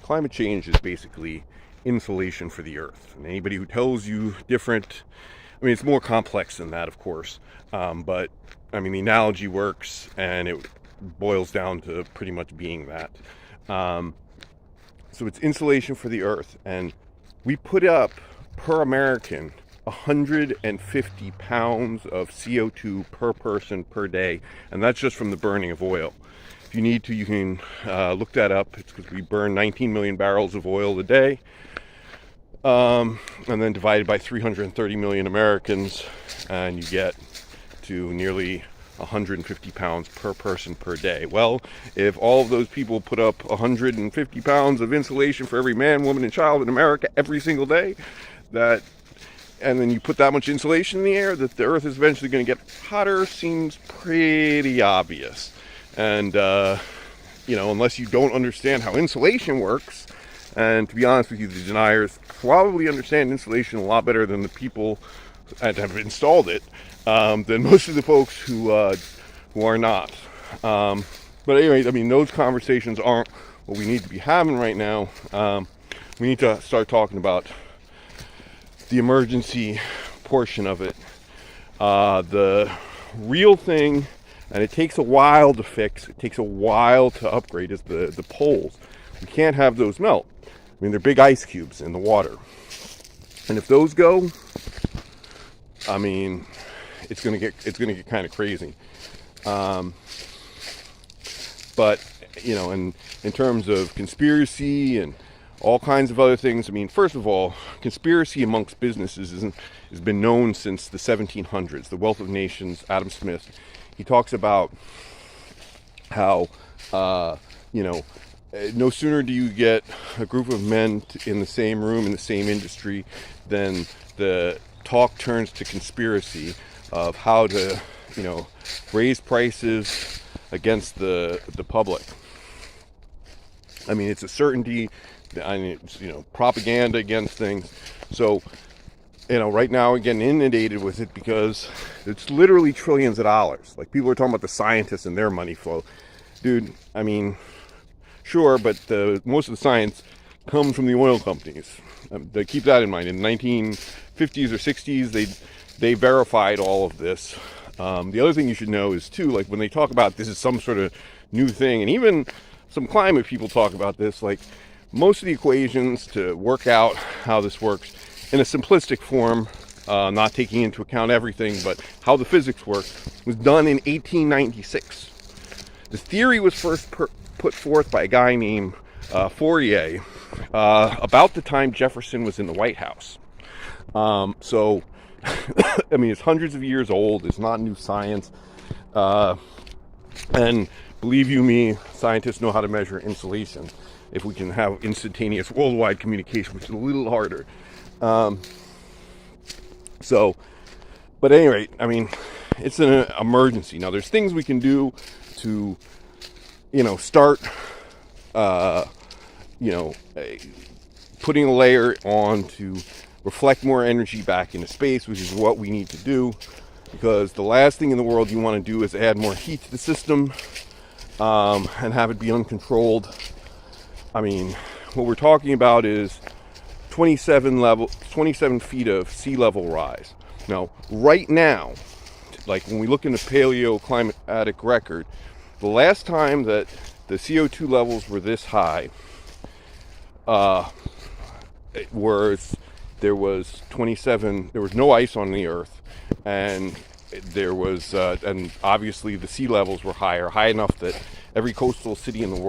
climate change is basically insulation for the earth. And anybody who tells you different, I mean, it's more complex than that, of course. But I mean, the analogy works, and it boils down to pretty much being that. So it's insulation for the earth, and we put up per American 150 pounds of CO2 per person per day, and that's just from the burning of oil. If you need to, you can look that up. It's because we burn 19 million barrels of oil a day, and then divided by 330 million Americans, and you get to nearly 150 pounds per person per day. Well, if all of those people put up 150 pounds of insulation for every man, woman, and child in America every single day, and then you put that much insulation in the air, that the earth is eventually going to get hotter seems pretty obvious. And unless you don't understand how insulation works, and to be honest with you, the deniers probably understand insulation a lot better than the people that have installed it, than most of the folks who are not. But anyway, I mean, those conversations aren't what we need to be having right now. We need to start talking about the emergency portion of it. The real thing, and it takes a while to fix, it takes a while to upgrade, is the poles. We can't have those melt. I mean, they're big ice cubes in the water. And if those go, I mean, it's gonna get kind of crazy. But in terms of conspiracy and all kinds of other things, I mean, first of all, conspiracy amongst businesses has been known since the 1700s. The Wealth of Nations, Adam Smith, he talks about how no sooner do you get a group of men in the same room in the same industry than the talk turns to conspiracy of how to raise prices against the public. I mean, it's a certainty. I mean, it's, propaganda against things. So right now we're getting inundated with it because it's literally trillions of dollars. Like, people are talking about the scientists and their money flow. Dude, I mean, sure, but most of the science comes from the oil companies. They keep that in mind. In the 1950s or 60s, they verified all of this. The other thing you should know is, too, like, when they talk about this is some sort of new thing, and even some climate people talk about this, like, most of the equations to work out how this works in a simplistic form, not taking into account everything, but how the physics work, was done in 1896. The theory was first put forth by a guy named Fourier about the time Jefferson was in the White House. So, I mean, it's hundreds of years old. It's not new science. And believe you me, scientists know how to measure insulation if we can have instantaneous worldwide communication, which is a little harder. But at any rate, I mean, it's an emergency. Now, there's things we can do to, start, putting a layer on to reflect more energy back into space, which is what we need to do, because the last thing in the world you want to do is add more heat to the system, and have it be uncontrolled. I mean, what we're talking about is 27 feet of sea level rise. Now, right now, like when we look in the paleoclimatic record, the last time that the CO2 levels were this high, there was no ice on the earth, and and obviously the sea levels were high enough that every coastal city in the world